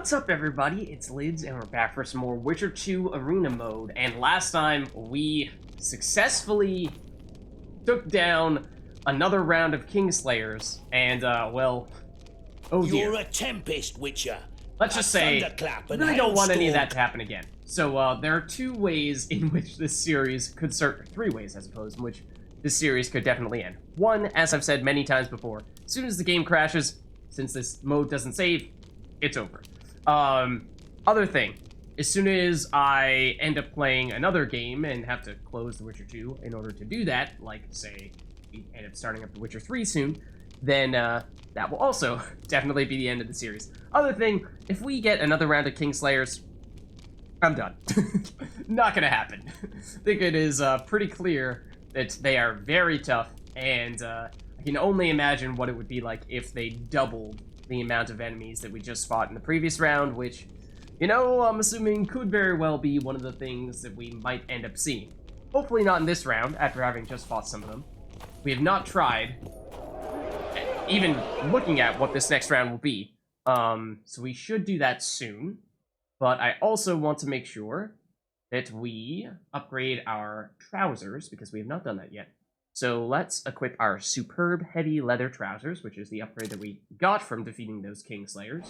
What's up, everybody? It's Lids, and we're back for some more Witcher 2 Arena mode. And last time, we successfully took down another round of Kingslayers. And, well, oh dear. You're a Tempest Witcher. Let's just say, thunderclap I and really don't want any of hailstorm. that to happen again. So, there are two ways in which this series could start, three ways, I suppose, in which this series could definitely end. One, as I've said many times before, as soon as the game crashes, since this mode doesn't save, it's over. Other thing, as soon as I end up playing another game and have to close The Witcher 2 in order to do that, like, say, we end up starting up The Witcher 3 soon, then, that will also definitely be the end of the series. Other thing, if we get another round of Kingslayers, I'm done. Not gonna happen. I think it is, pretty clear that they are very tough, and, I can only imagine what it would be like if they doubled the amount of enemies that we just fought in the previous round, which, you know, I'm assuming could very well be one of the things that we might end up seeing. Hopefully not in this round, after having just fought some of them. We have not tried even looking at what this next round will be. So we should do that soon. But I also want to make sure that we upgrade our trousers, because we have not done that yet. So let's equip our superb heavy leather trousers, which is the upgrade that we got from defeating those Kingslayers.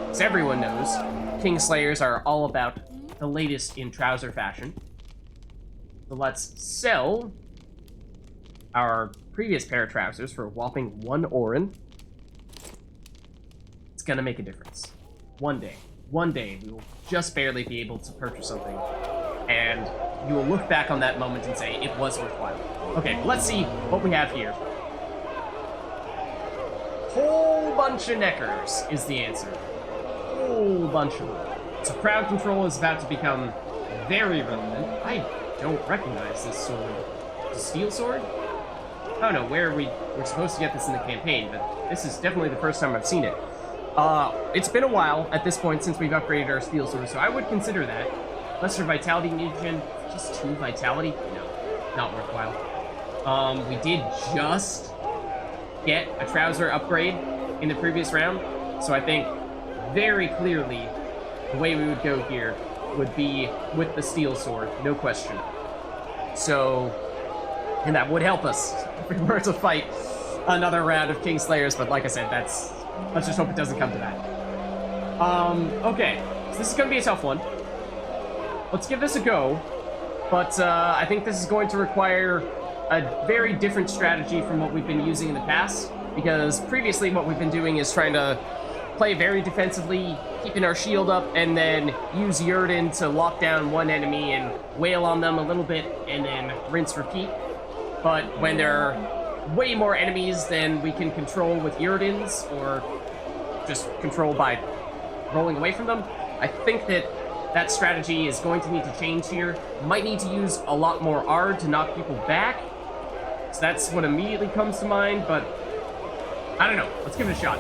As everyone knows, Kingslayers are all about the latest in trouser fashion. So let's sell our previous pair of trousers for a whopping 1 Orin. It's gonna make a difference. One day we will just barely be able to purchase something, and you will look back on that moment and say it was worthwhile. Okay, let's see what we have here. Whole bunch of neckers is the answer. Whole bunch of them. So crowd control is about to become very relevant. I don't recognize this sword. It's a steel sword? I don't know where we're supposed to get this in the campaign, but this is definitely the first time I've seen it. It's been a while at this point since we've upgraded our steel sword, so I would consider that. Lesser vitality mutation, just 2 vitality? No, not worthwhile. We did just get a trouser upgrade in the previous round, so I think very clearly the way we would go here would be with the steel sword, no question. So, and that would help us if we were to fight another round of Kingslayers, but like I said, let's just hope it doesn't come to that. Okay, so this is gonna be a tough one. Let's give this a go, but I think this is going to require a very different strategy from what we've been using in the past, because previously what we've been doing is trying to play very defensively, keeping our shield up, and then use Yrden to lock down one enemy and wail on them a little bit, and then rinse, repeat. But when there are way more enemies than we can control with Yrden's, or just control by rolling away from them, I think that strategy is going to need to change here. Might need to use a lot more Ard to knock people back. So that's what immediately comes to mind, but I don't know. Let's give it a shot.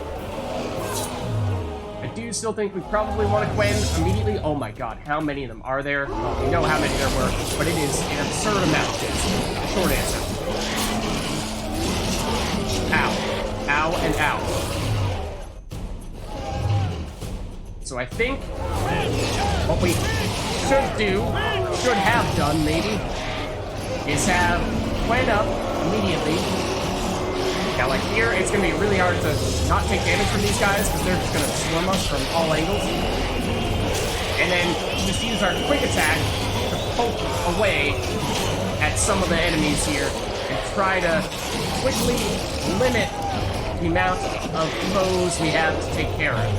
I do still think we probably want to Gwen immediately. Oh my god, how many of them are there? Well, we know how many there were, but it is an absurd amount. Short answer. Ow. Ow and ow. So I think what we should have done, maybe, is have Gwen up immediately. Now, like here, it's going to be really hard to not take damage from these guys, because they're just going to swarm us from all angles. And then just use our quick attack to poke away at some of the enemies here, and try to quickly limit the amount of foes we have to take care of.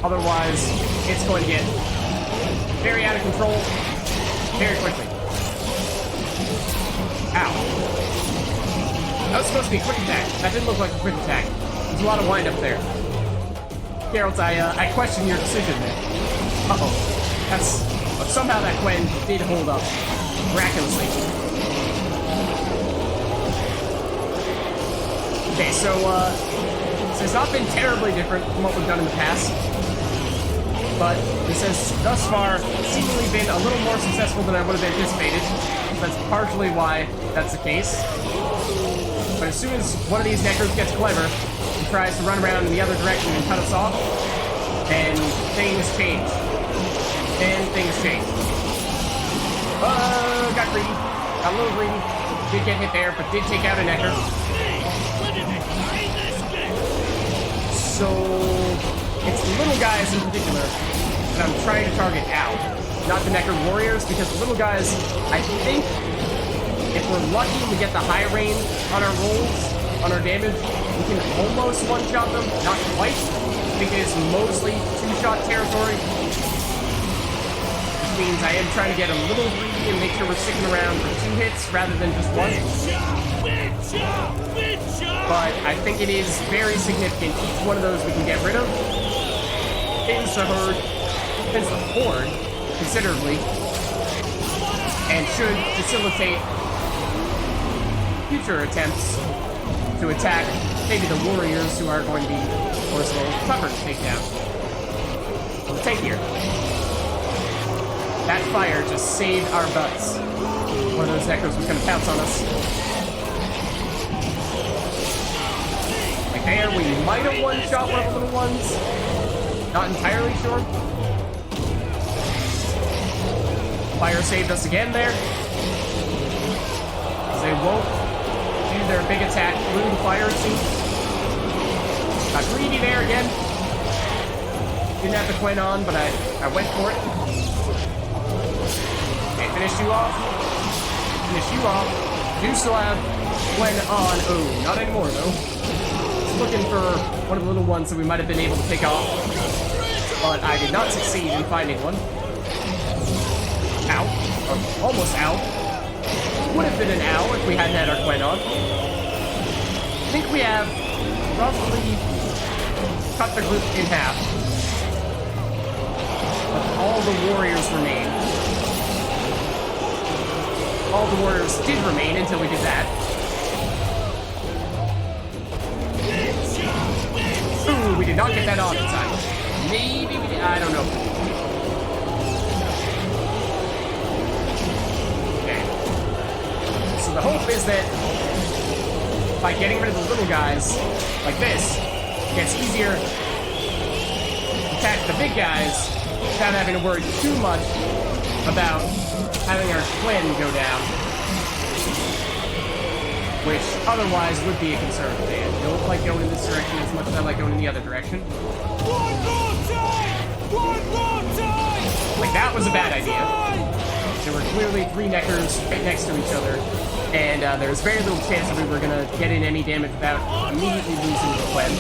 Otherwise, it's going to get very out of control very quickly. Ow. That was supposed to be a quick attack. That didn't look like a quick attack. There's a lot of wind up there. Geralt, I question your decision there. Uh-oh. But somehow that Gwen did hold up. Miraculously. Okay, so it's not been terribly different from what we've done in the past. But this has, thus far, seemingly been a little more successful than I would have anticipated. That's partially why that's the case. But as soon as one of these neckers gets clever and tries to run around in the other direction and cut us off, then things change. And things change. Got greedy. Got a little greedy. Did get hit there, but did take out a Necker. So, it's the little guys in particular that I'm trying to target out. Not the Necker Warriors, because the little guys, I think, if we're lucky and we get the high range on our rolls, on our damage, we can almost one-shot them. Not quite. I think it is mostly two-shot territory. Which means I am trying to get a little greedy and make sure we're sticking around for 2 hits rather than just 1. But I think it is very significant. Each one of those we can get rid of. Thins the horde considerably. And should facilitate future attempts to attack maybe the warriors who are going to be, of course, a little tougher to take down. The tank here. That fire just saved our butts. One of those Neckers was going to pounce on us. Like there, we might have one-shot one of the little ones. Not entirely sure. Fire saved us again there. They won't do their big attack through the fire scene. Got greedy there again. Didn't have the Quen on, but I went for it. Okay, finish you off. Finish you off. Do still have Quen on. Oh, not anymore though. Just looking for one of the little ones that we might have been able to pick off. But I did not succeed in finding one. Ow. Or almost ow. Would have been an owl if we hadn't had our Quen on. I think we have roughly cut the group in half. But all the warriors remain. All the warriors did remain until we did that. Ooh, we did not get that on in time. Maybe we did. I don't know. So the hope is that by getting rid of the little guys like this, it gets easier to attack the big guys without having to worry too much about having our Quen go down, which otherwise would be a concern. I don't like going in this direction as much as I like going in the other direction. One more time! One more time! Like that was a bad idea. There were clearly 3 Neckers right next to each other, and there was very little chance that we were going to get in any damage without immediately losing the Quen.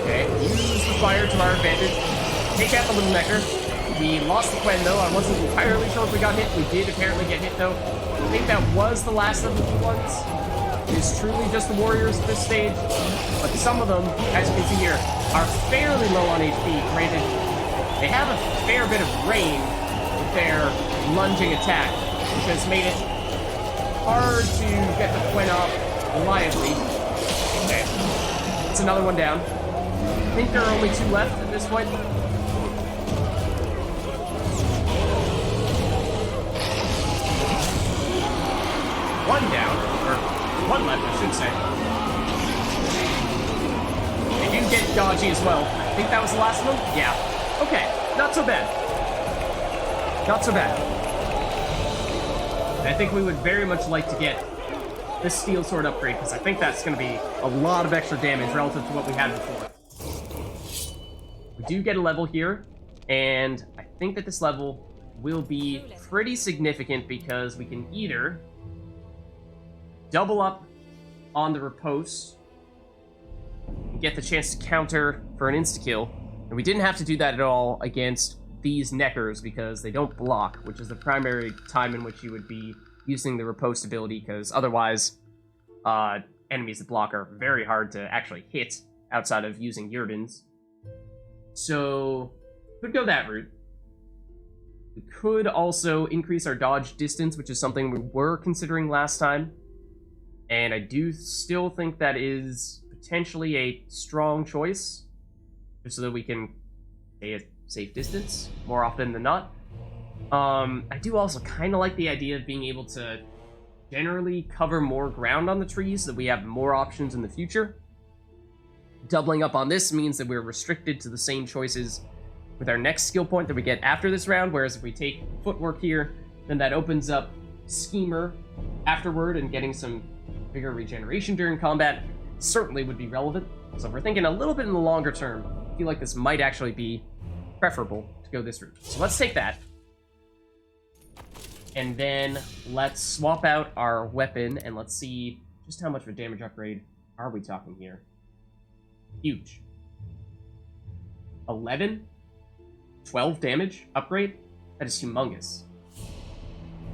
Okay, use the fire to our advantage. Take out the little Necker. We lost the Quen though. I wasn't entirely sure if we got hit. We did apparently get hit though. I think that was the last of the little ones. It is truly just the warriors at this stage, but some of them, as you can see here, are fairly low on HP. Granted, they have a fair bit of range with their lunging attack, which has made it hard to get the Quen off reliably. Okay, it's another one down. I think there are only 2 left at this point. One down, or 1 left, I should say. They do get dodgy as well. I think that was the last of them? Yeah. Okay, not so bad. Not so bad. I think we would very much like to get this steel sword upgrade, because I think that's going to be a lot of extra damage relative to what we had before. We do get a level here, and I think that this level will be pretty significant because we can either double up on the riposte, get the chance to counter for an insta-kill, and we didn't have to do that at all against these Neckers because they don't block, which is the primary time in which you would be using the riposte ability, because otherwise enemies that block are very hard to actually hit outside of using Yurdans. So, could go that route. We could also increase our dodge distance, which is something we were considering last time. And I do still think that is potentially a strong choice, just so that we can stay at safe distance more often than not. I do also kind of like the idea of being able to generally cover more ground on the trees so that we have more options in the future. Doubling up on this means that we're restricted to the same choices with our next skill point that we get after this round, whereas if we take footwork here, then that opens up Schemer afterward, and getting some bigger regeneration during combat certainly would be relevant. So if we're thinking a little bit in the longer term, I feel like this might actually be preferable to go this route. So let's take that. And then let's swap out our weapon, and let's see just how much of a damage upgrade are we talking here. Huge. 11? 12 damage upgrade? That is humongous.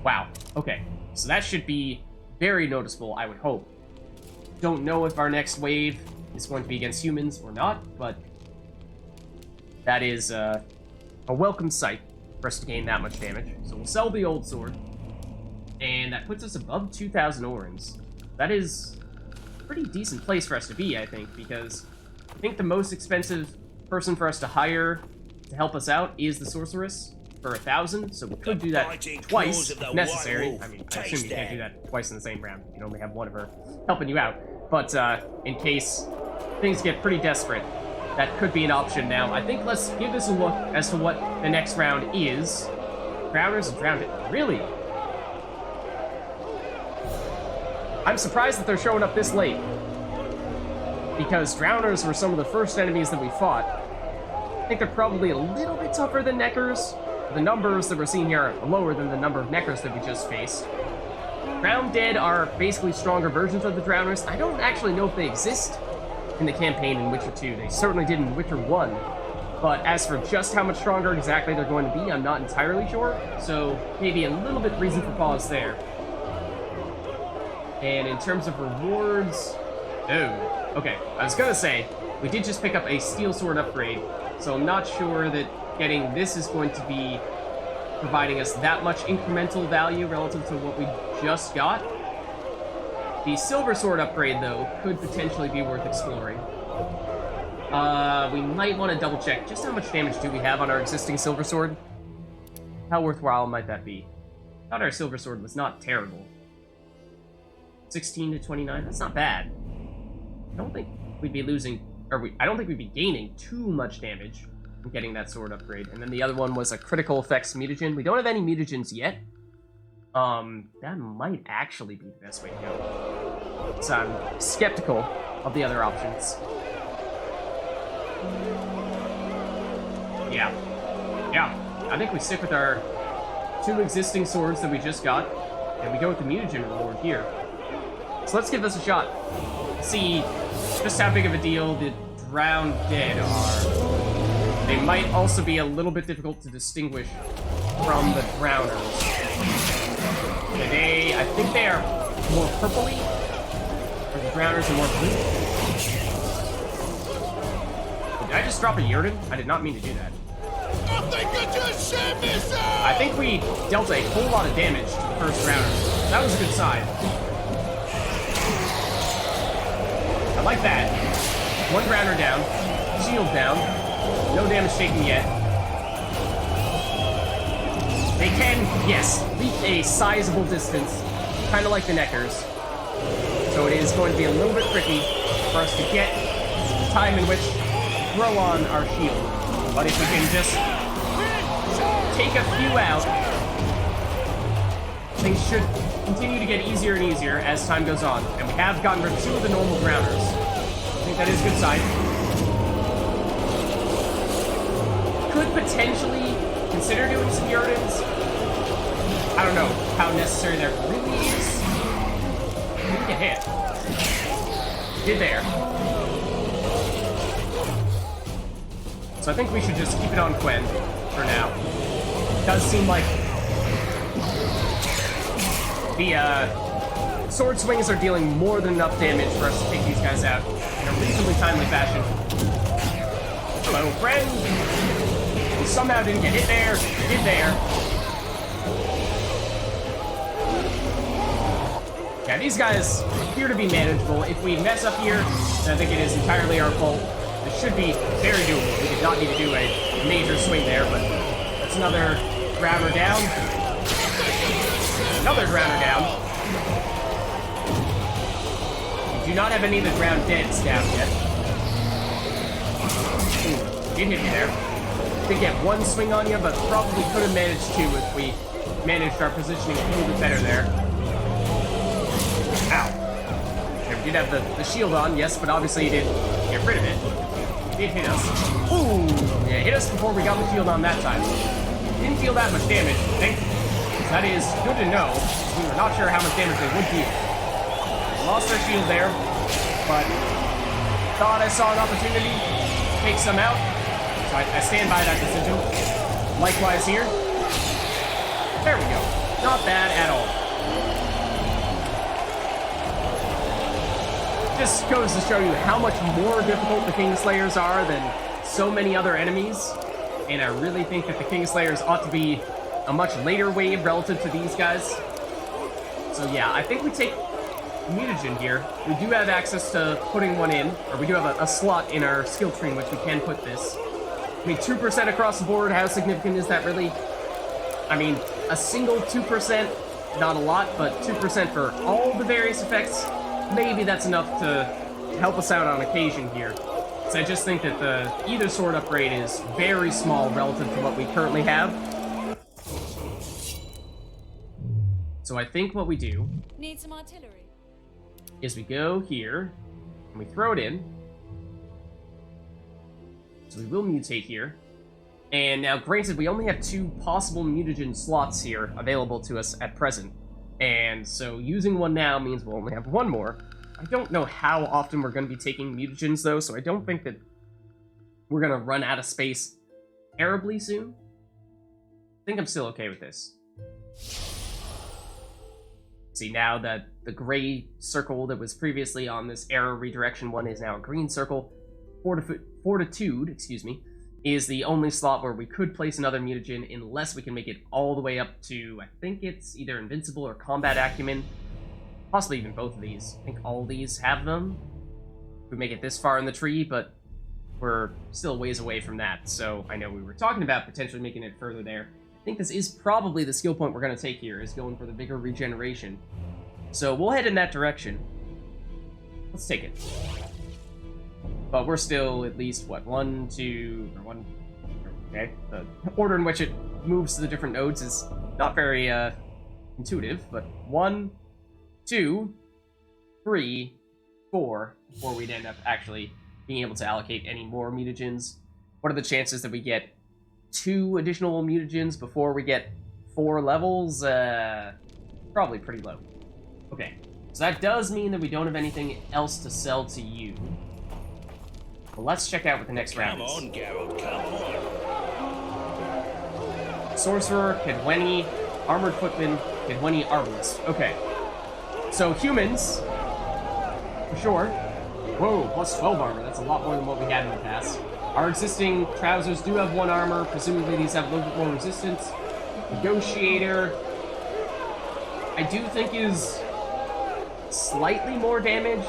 Wow. Okay. So that should be very noticeable, I would hope. Don't know if our next wave is going to be against humans or not, but that is a welcome sight for us to gain that much damage. So we'll sell the old sword, and that puts us above 2,000 orens. That is a pretty decent place for us to be, I think, because I think the most expensive person for us to hire to help us out is the sorceress for 1,000, so we could do that twice if necessary. I mean, I assume you can't do that twice in the same round. You can only have one of her helping you out. But in case things get pretty desperate, that could be an option. Now, I think let's give this a look as to what the next round is. Drowners and Drowned. Really? I'm surprised that they're showing up this late, because Drowners were some of the first enemies that we fought. I think they're probably a little bit tougher than Neckers. The numbers that we're seeing here are lower than the number of Neckers that we just faced. Drowned Dead are basically stronger versions of the Drowners. I don't actually know if they exist in the campaign in Witcher 2. They certainly did in Witcher 1. But as for just how much stronger exactly they're going to be, I'm not entirely sure. So maybe a little bit reason for pause there. And in terms of rewards... Oh, okay. I was gonna say, we did just pick up a steel sword upgrade, so I'm not sure that getting this is going to be providing us that much incremental value relative to what we just got. The silver sword upgrade, though, could potentially be worth exploring. We might want to double check just how much damage do we have on our existing silver sword. How worthwhile might that be? I thought our silver sword was not terrible. 16 to 29, that's not bad. I don't think we'd be losing, I don't think we'd be gaining too much damage from getting that sword upgrade. And then the other one was a critical effects mutagen. We don't have any mutagens yet. That might actually be the best way to go. So I'm skeptical of the other options. Yeah. I think we stick with our 2 existing swords that we just got, and we go with the mutagen reward here. So let's give this a shot. See just how big of a deal the Drowned Dead are. They might also be a little bit difficult to distinguish from the Drowners. I think they are more purpley, or the Drowners are more blue. Did I just drop a Yurden? I did not mean to do that. I think we dealt a whole lot of damage to the first Drowner. That was a good sign. I like that. 1 Drowner down, shield down, no damage taken yet. They can, yes, leap a sizable distance, kind of like the Neckers. So it is going to be a little bit tricky for us to get time in which to throw on our shield. But if we can just take a few out, things should continue to get easier and easier as time goes on. And we have gotten rid of 2 of the normal Drowners. I think that is a good sign. Could potentially consider doing some Yurdens. I don't know how necessary that really is. Didn't get hit. Did there. So I think we should just keep it on Quen for now. It does seem like the sword swings are dealing more than enough damage for us to take these guys out in a reasonably timely fashion. Hello, friend. We somehow didn't get hit there. Did there. Yeah, these guys appear to be manageable. If we mess up here, then I think it is entirely our fault. This should be very doable. We did not need to do a major swing there, but that's another Drowner down. Another Drowner down. We do not have any of the Drowned Deads down yet. Ooh, did hit me there. Did get one swing on you, but probably could have managed two if we managed our positioning a little bit better there. Ow. Okay, we did have the shield on, yes, but obviously he didn't get rid of it. He did hit us. Ooh! Yeah, hit us before we got the shield on that time. Didn't deal that much damage, thankfully. That is good to know. We were not sure how much damage they would deal. Lost our shield there, but thought I saw an opportunity to take some out. So I stand by that decision. Likewise here. There we go. Not bad at all. Just goes to show you how much more difficult the Kingslayers are than so many other enemies. And I really think that the Kingslayers ought to be a much later wave relative to these guys. So yeah, I think we take mutagen here. We do have access to putting one in, or we do have a slot in our skill tree in which we can put this. I mean, 2% across the board, how significant is that really? I mean, a single 2%, not a lot, but 2% for all the various effects, maybe that's enough to help us out on occasion here. So I just think that the either sword upgrade is very small relative to what we currently have. So I think what we do Need some artillery. Is we go here and we throw it in. So we will mutate here. And now, granted, we only have 2 possible mutagen slots here available to us at present. And so using one now means we'll only have 1 more. I don't know how often we're going to be taking mutagens, though, so I don't think that we're going to run out of space terribly soon. I think I'm still okay with this. See, now that the gray circle that was previously on this arrow redirection one is now a green circle. Fortitude, excuse me, is the only slot where we could place another mutagen unless we can make it all the way up to, I think it's either Invincible or Combat Acumen. Possibly even both of these. I think all these have them. We make it this far in the tree, but we're still a ways away from that. So I know we were talking about potentially making it further there. I think this is probably the skill point we're going to take here, is going for the Vigor Regeneration. So we'll head in that direction. Let's take it. But we're still at least, what, 1, 2, or 1... Okay, the order in which it moves to the different nodes is not very intuitive, but 1, 2, 3, 4, before we'd end up actually being able to allocate any more mutagens. What are the chances that we get 2 additional mutagens before we get 4 levels? Probably pretty low. Okay, so that does mean that we don't have anything else to sell to you. Well, let's check out what the next round is. Come on, Geralt, come on. Sorcerer, Kedweni, Armored Footman, Kedweni, Arbalist. Okay. So humans, for sure. Whoa, plus 12 armor. That's a lot more than what we had in the past. Our existing trousers do have 1 armor. Presumably these have a little bit more resistance. Negotiator, I do think is slightly more damage.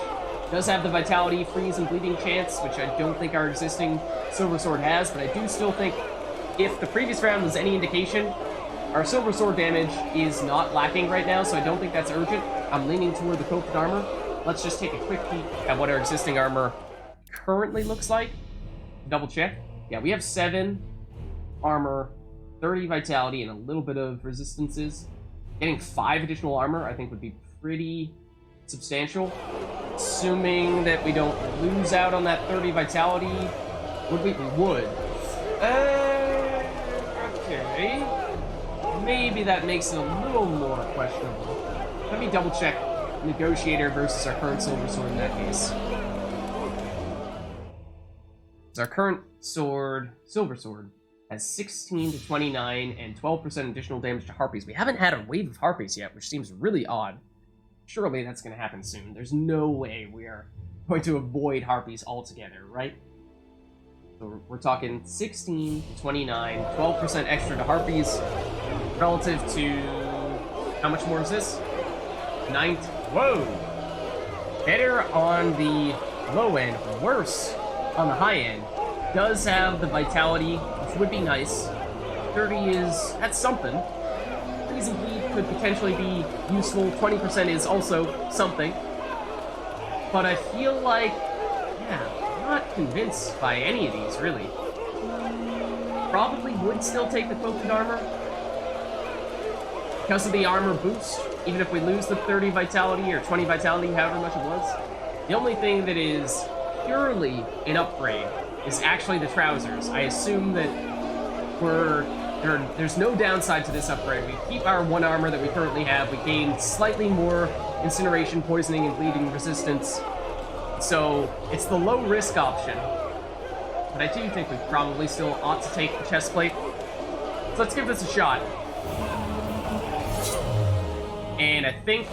Does have the Vitality, Freeze, and Bleeding chance, which I don't think our existing Silver Sword has, but I do still think, if the previous round was any indication, our Silver Sword damage is not lacking right now, so I don't think that's urgent. I'm leaning toward the Coated Armor. Let's just take a quick peek at what our existing armor currently looks like. Double check. Yeah, we have 7 armor, 30 Vitality, and a little bit of resistances. Getting 5 additional armor, I think, would be pretty substantial. Assuming that we don't lose out on that 30 Vitality. Would we? We would. Okay. Maybe that makes it a little more questionable. Let me double check Negotiator versus our current Silver Sword in that case. So our current sword, Silver Sword, has 16 to 29 and 12% additional damage to Harpies. We haven't had a wave of Harpies yet, which seems really odd. Surely that's going to happen soon. There's no way we are going to avoid Harpies altogether, right? So we're talking 16 to 29, 12% extra to Harpies, relative to... How much more is this? 9... Whoa! Better on the low end, worse on the high end. Does have the Vitality, which would be nice. 30 is... that's something. Freeze and Bleed could potentially be useful. 20% is also something. But I feel like... yeah, not not convinced by any of these, really. Probably would still take the quilted armor because of the armor boost, even if we lose the 30 vitality or 20 vitality, however much it was. The only thing that is purely an upgrade is actually the trousers. I assume that there's no downside to this upgrade. We keep our one armor that we currently have. We gain slightly more incineration, poisoning, and bleeding resistance. So it's the low risk option. But I do think we probably still ought to take the chest plate. So let's give this a shot. And I think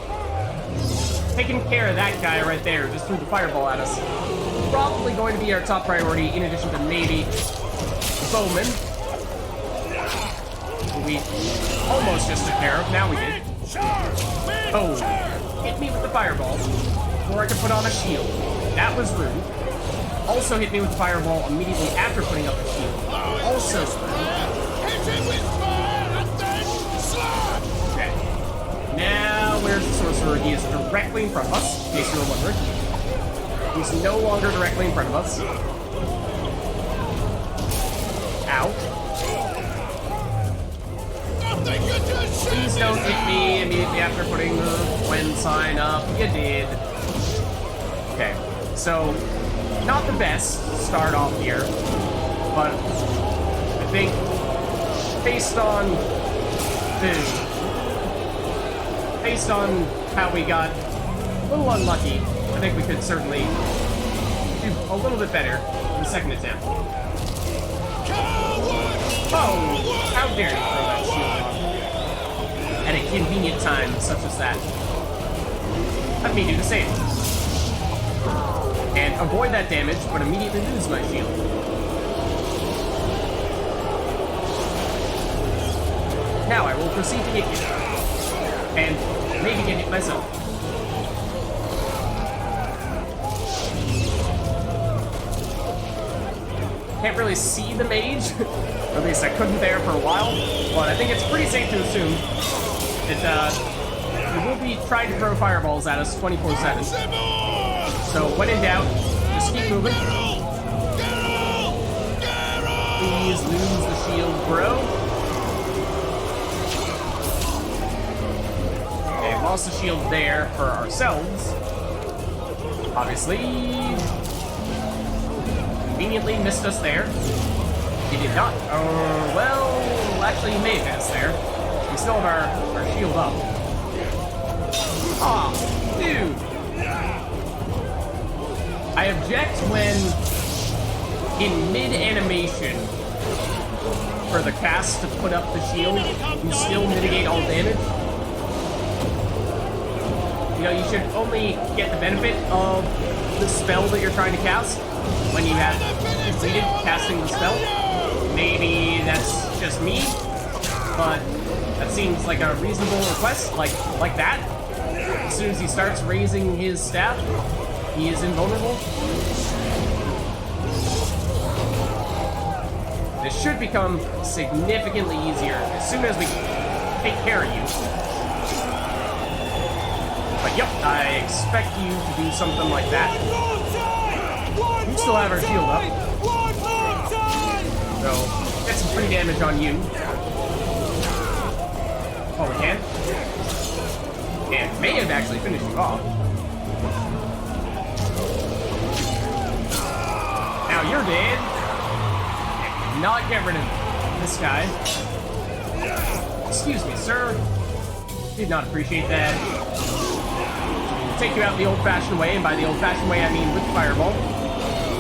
taking care of that guy right there just threw the fireball at us. Probably going to be our top priority, in addition to maybe the bowman. We almost just took care of. Now we did. Oh, hit me with the fireball before I could put on a shield. That was rude. Also hit me with the fireball immediately after putting up the shield. Also rude. Okay. Now, where's the sorcerer? He is directly in front of us, in case you were wondering. He's no longer directly in front of us. Ow. Please don't hit me immediately after putting the Gwen sign up. You did. Okay, so not the best start off here, but I think based on how we got a little unlucky, I think we could certainly do a little bit better in the second attempt. Oh, how dare you throw that shield on at a convenient time such as that. Let me do the same. And avoid that damage, but immediately lose my shield. Now I will proceed to hit you. And maybe get hit myself. Can't really see the mage, or at least I couldn't there for a while, but I think it's pretty safe to assume that he will be trying to throw fireballs at us 24/7. So when in doubt, just keep moving. Please lose the shield, bro. Okay, lost the shield there for ourselves. Obviously, conveniently missed us there. He did not. Well, actually he may have hit us there. We still have our shield up. Aw, dude. I object when in mid-animation for the cast to put up the shield, you still mitigate all damage. You know, you should only get the benefit of the spell that you're trying to cast when you have completed casting the spell. Maybe that's just me, but that seems like a reasonable request, like that. As soon as he starts raising his staff, he is invulnerable. This should become significantly easier as soon as we take care of you. But yep, I expect you to do something like that. We still have our shield up. So, get some free damage on you. Oh, we can? And may have actually finished you off. Now you're dead. And not get rid of this guy. Excuse me, sir. Did not appreciate that. Take you out the old-fashioned way, and by the old-fashioned way I mean with fireball.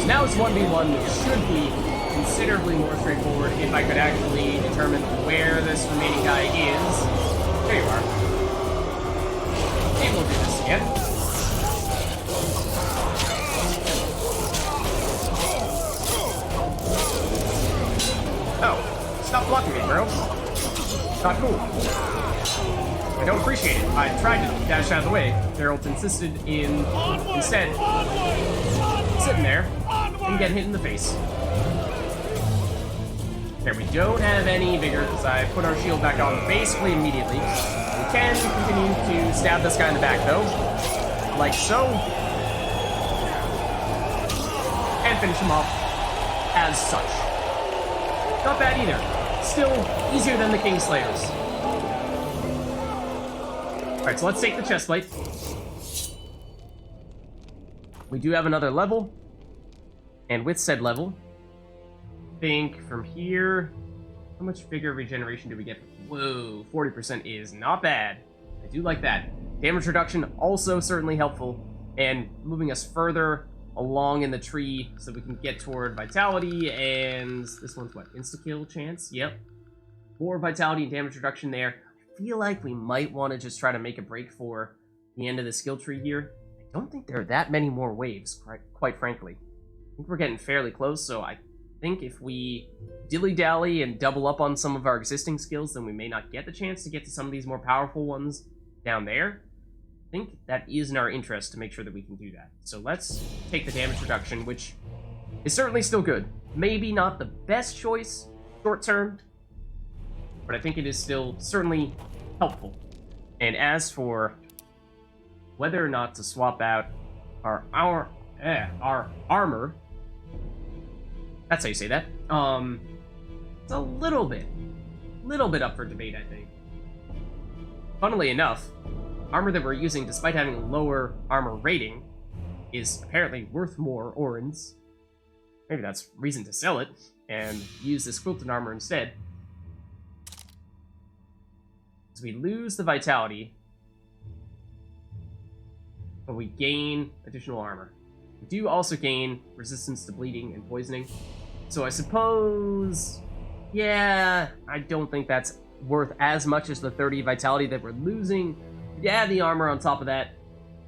So now it's 1v1, which should be considerably more straightforward if I could actually determine where this remaining guy is. There you are. And we'll do this again. Oh, stop blocking me, bro. Not cool. I don't appreciate it. I tried to dash out of the way. Geralt insisted in instead sitting there and getting hit in the face. There, we don't have any vigor because I put our shield back on basically immediately. We can continue to stab this guy in the back though, like so. And and finish him off as such. Not bad either. Still easier than the Kingslayers. Alright, so let's take the chestplate. We do have another level. And with said level, I think from here, how much figure regeneration do we get? Whoa, 40% is not bad. I do like that. Damage reduction also certainly helpful, and moving us further along in the tree so we can get toward vitality, and this one's what? Insta-kill chance? Yep. More vitality and damage reduction there. I feel like we might want to just try to make a break for the end of the skill tree here. I don't think there are that many more waves, quite frankly. I think we're getting fairly close, so I think if we dilly-dally and double up on some of our existing skills, then we may not get the chance to get to some of these more powerful ones down there. I think that is in our interest to make sure that we can do that. So let's take the damage reduction, which is certainly still good. Maybe not the best choice short term, but I think it is still certainly helpful. And as for whether or not to swap out our armor, that's how you say that. It's a little bit up for debate, I think. Funnily enough, armor that we're using, despite having a lower armor rating, is apparently worth more orens. Maybe that's reason to sell it and use this quilted armor instead. So we lose the vitality, but we gain additional armor. We do also gain resistance to bleeding and poisoning. So I suppose, yeah, I don't think that's worth as much as the 30 vitality that we're losing. Yeah, the armor on top of that,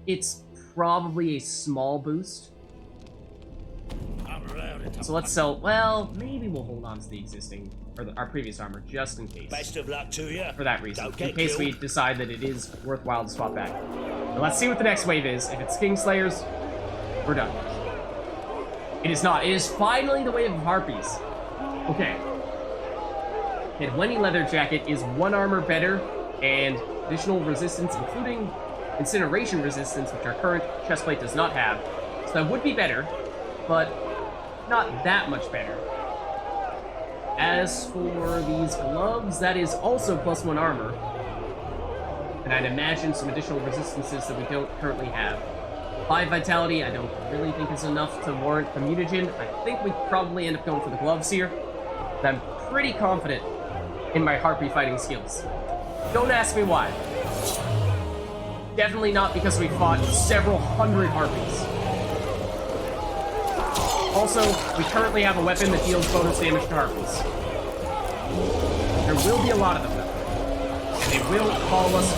it's probably a small boost. So let's sell, well, maybe we'll hold on to the existing, or our previous armor, just in case. Best of luck to you. For that reason, in case we decide that it is worthwhile to swap back. But let's see what the next wave is. If it's Kingslayers, we're done. It is not. It is finally the wave of Harpies. Okay. And Wendy Leather Jacket is 1 armor better, and additional resistance, including incineration resistance, which our current chestplate does not have. So that would be better, but not that much better. As for these gloves, that is also +1 armor. And I'd imagine some additional resistances that we don't currently have. 5 vitality, I don't really think is enough to warrant the mutagen. I think we probably end up going for the gloves here. But I'm pretty confident in my Harpy fighting skills. Don't ask me why. Definitely not because we fought several hundred Harpies. Also, we currently have a weapon that deals bonus damage to Harpies. There will be a lot of them, though. And they will follow us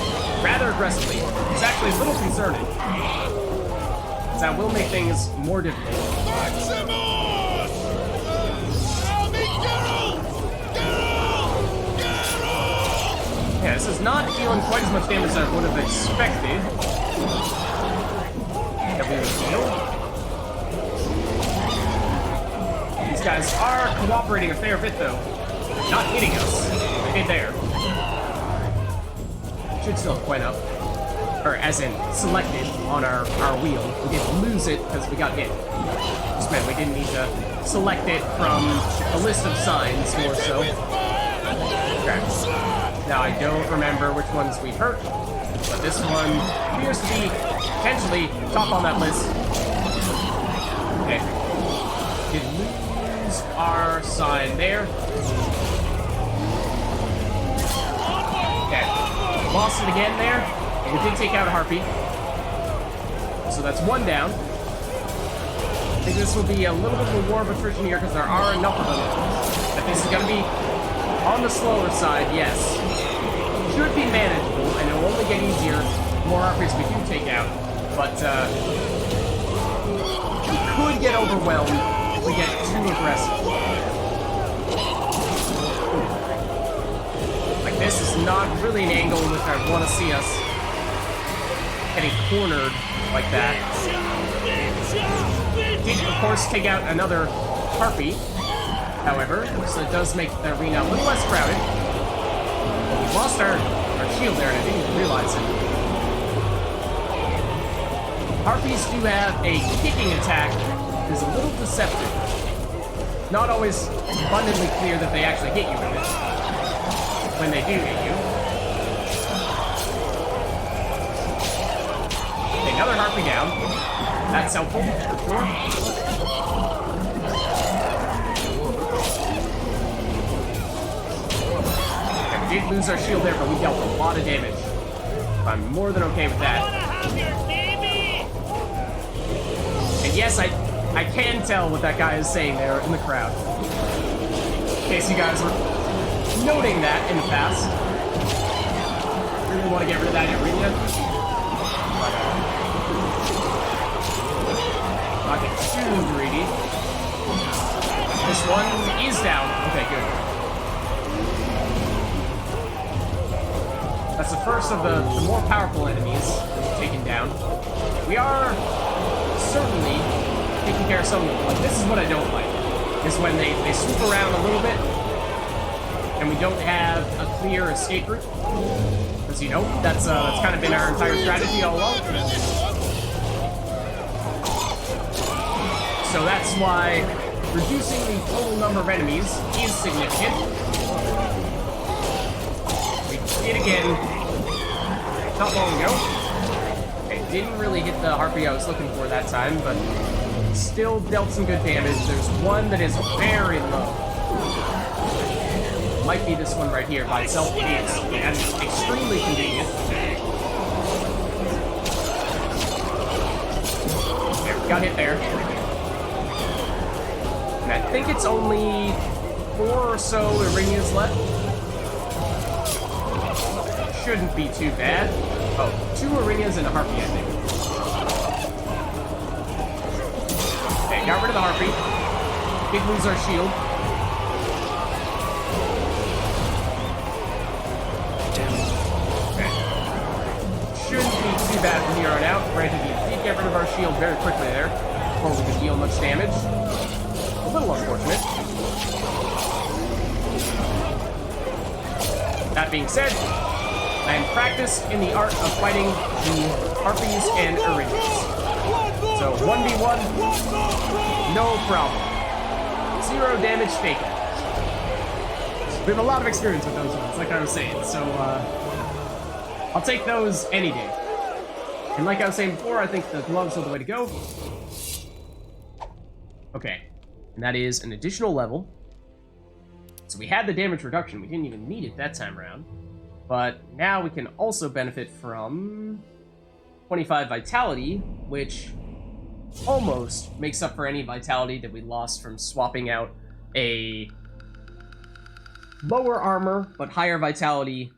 rather aggressively. It's actually a little concerning. So that will make things more difficult. Maximus! Help me, Geralt! Geralt! Yeah, this is not dealing quite as much damage as I would have expected. That we would deal. These guys are cooperating a fair bit, though. Not hitting us. They did there. Should still have quite up. Or as in, selected on our wheel. We didn't lose it because we got hit. Just meant we didn't need to select it from a list of signs, more so. Okay. Now, I don't remember which ones we hurt, but this one appears to be potentially top on that list. Okay. Did lose our sign there. Okay. Lost it again there. We did take out a Harpy. So that's 1 down. I think this will be a little bit of a war of attrition here because there are enough of them. But this is going to be on the slower side, yes. Should be manageable, and it will only get easier the more Harpies we do take out. But we could get overwhelmed if we get too aggressive. Like, this is not really an angle in which I want to see us getting cornered like that. Did, of course, take out another Harpy, however, so it does make the arena a little less crowded. But we lost our shield there, and I didn't even realize it. Harpies do have a kicking attack is a little deceptive. Not always abundantly clear that they actually hit you with it. When they do hit you. Okay, another Harpy down. That's helpful, for sure. Okay, we did lose our shield there, but we dealt a lot of damage. I'm more than okay with that. And yes, I can tell what that guy is saying there in the crowd. In case you guys were noting that in the past. Really want to get rid of that arena. Not get too greedy. This one is down. Okay, good. That's the first of the more powerful enemies taken down. We are certainly taking care of some of them. Like, this is what I don't like. Is when they swoop around a little bit and we don't have a clear escape route. Because, you know, that's kind of been our entire strategy all along. So that's why reducing the total number of enemies is significant. We did again not long ago. It didn't really hit the Harpy I was looking for that time, but still dealt some good damage. There's one that is very low. Might be this one right here by itself. It is. And extremely convenient. There, we got hit there. And I think it's only 4 or so Irinians left. Shouldn't be too bad. Oh, 2 Irinians and a Harpy, I think. Okay, got rid of the Harpy. Did lose our shield. Okay. Shouldn't be too bad from here on out. Granted, we did get rid of our shield very quickly there. Before we could deal much damage. A little unfortunate. That being said, I am practiced in the art of fighting the Harpies and Irinians. So 1v1, no problem. 0 damage taken. We have a lot of experience with those ones, like I was saying, so I'll take those any day. And like I was saying before, I think the gloves are the way to go. Okay, and that is an additional level. So we had the damage reduction, we didn't even need it that time around. But now we can also benefit from 25 vitality, which almost makes up for any vitality that we lost from swapping out a lower armor but higher vitality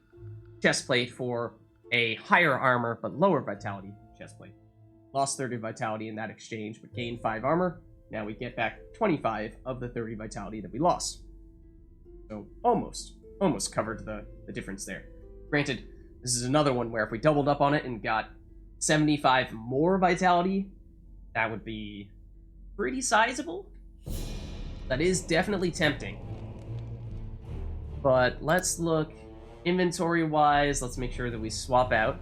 chestplate for a higher armor but lower vitality chestplate. Lost 30 vitality in that exchange, but gained 5 armor. Now we get back 25 of the 30 vitality that we lost. So almost covered the difference there. Granted, this is another one where if we doubled up on it and got 75 more vitality, that would be pretty sizable. That is definitely tempting. But let's look inventory-wise. Let's make sure that we swap out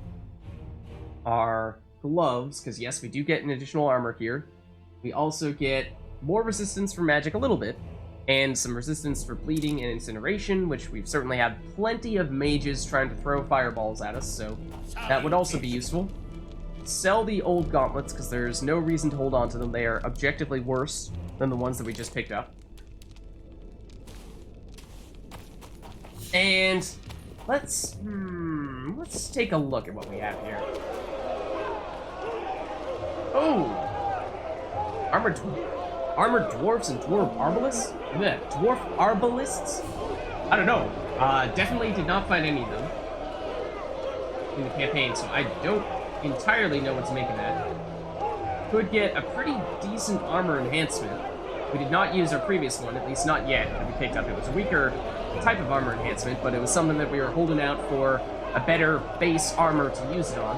our gloves, because yes, we do get an additional armor here. We also get more resistance for magic a little bit, and some resistance for bleeding and incineration, which we've certainly had plenty of mages trying to throw fireballs at us, so that would also be useful. Sell the old gauntlets, because there's no reason to hold on to them. They are objectively worse than the ones that we just picked up. And let's take a look at what we have here. Oh! Armored dwarves and dwarf arbalists? Yeah, dwarf arbalists? I don't know. Definitely did not find any of them in the campaign, so I don't entirely know what to make of that. Could get a pretty decent armor enhancement. We did not use our previous one, at least not yet, that we picked up. It was a weaker type of armor enhancement, but it was something that we were holding out for a better base armor to use it on.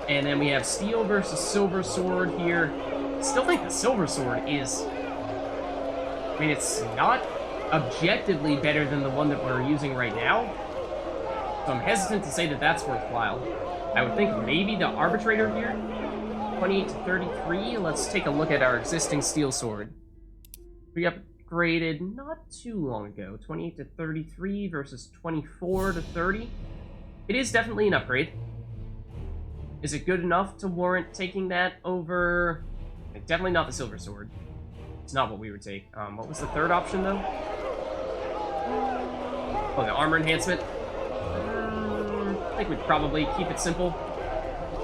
And then we have steel versus silver sword here. Still think the silver sword is... I mean, it's not objectively better than the one that we're using right now. So I'm hesitant to say that that's worthwhile. I would think maybe the arbitrator here 28 to 33. Let's take a look at our existing steel sword. We upgraded not too long ago. 28 to 33 versus 24 to 30. It is definitely an upgrade. Is it good enough to warrant taking that over... Definitely not the silver sword. It's not what we would take. What was the third option, though? Oh, the armor enhancement. I think we'd probably keep it simple.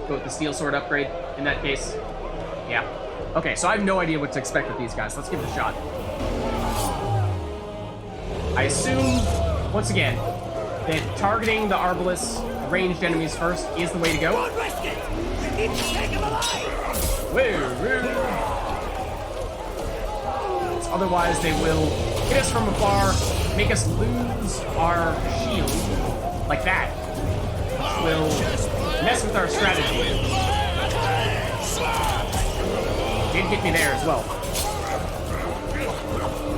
Go with the steel sword upgrade in that case. Yeah. Okay, so I have no idea what to expect with these guys. Let's give it a shot. I assume, once again, that targeting the Arbalest ranged enemies first is the way to go. Otherwise, they will hit us from afar, make us lose our shield, like that. Will mess with our strategy. Did hit me there as well.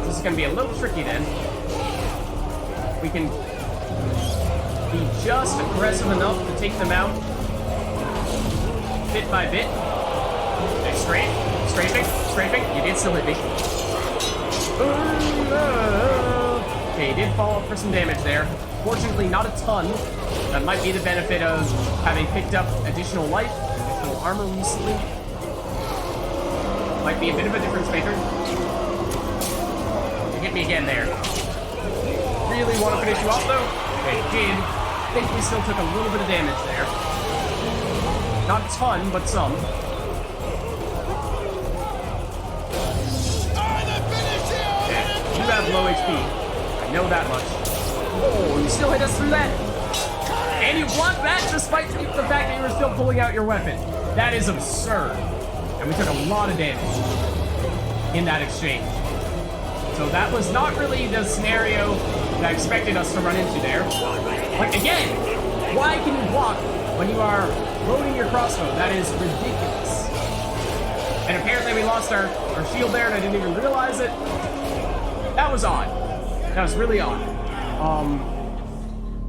This is going to be a little tricky then. We can be just aggressive enough to take them out bit by bit. Okay, strafing. You did still hit me. Okay, he did fall for some damage there. Fortunately, not a ton. That might be the benefit of having picked up additional life, additional armor recently. Might be a bit of a difference maker. You hit me again there. Really want to finish you off, though? Okay, did. I think we still took a little bit of damage there. Not a ton, but some. Okay, you have low HP. I know that much. Oh, you still hit us through that? And you blocked that despite the fact that you were still pulling out your weapon. That is absurd. And we took a lot of damage in that exchange. So that was not really the scenario that I expected us to run into there. Like, again, why can you block when you are loading your crossbow? That is ridiculous. And apparently we lost our shield there and I didn't even realize it. That was odd. That was really odd.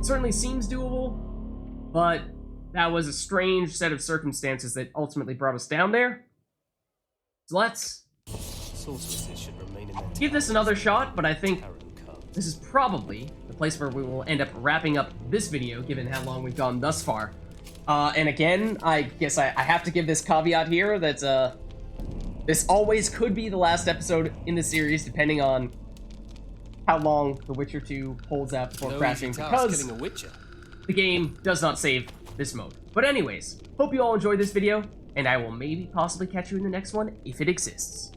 Certainly seems doable, but that was a strange set of circumstances that ultimately brought us down there. So let's give this another shot, but I think this is probably the place where we will end up wrapping up this video, given how long we've gone thus far. And again, I guess I have to give this caveat here that this always could be the last episode in the series, depending on how long The Witcher 2 holds out before crashing, because the game does not save this mode. But anyways, hope you all enjoyed this video, and I will maybe possibly catch you in the next one if it exists.